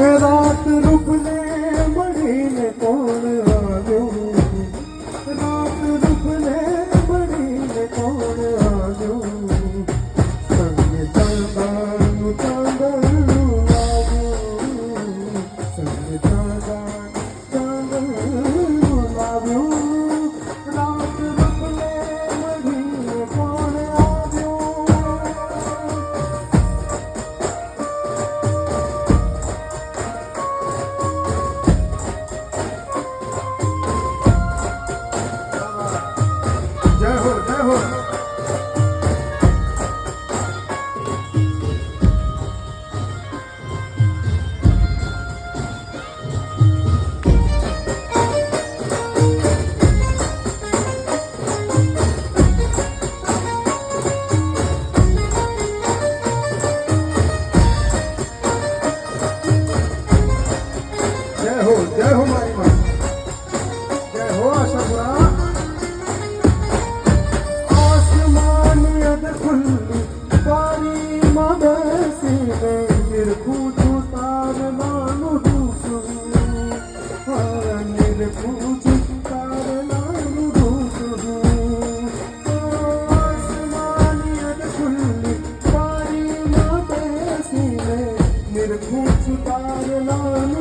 રાત રૂપને મળીને કોણ આવ્યું, રાત રૂપને મળીને કોણ આવ્યું, સંગ ચાંદનું ચાંદનું આવ્યું, સંગ ચાંદનું આવ્યું, રાત રૂપને મળીને કોણ આવ્યું. જય હો જય હો. જય હો મારી માં. જય હો આશાપુરા. આસમાન યદ ખુલ્લી બારીમાં બેસીને નિરખું છું તારનાનું રૂપ, નિરખું છું તારનાનું રૂપ. આસમાન યદ ખુલ્લી બારીમાં બેસીને નિરખું છું તારનાનું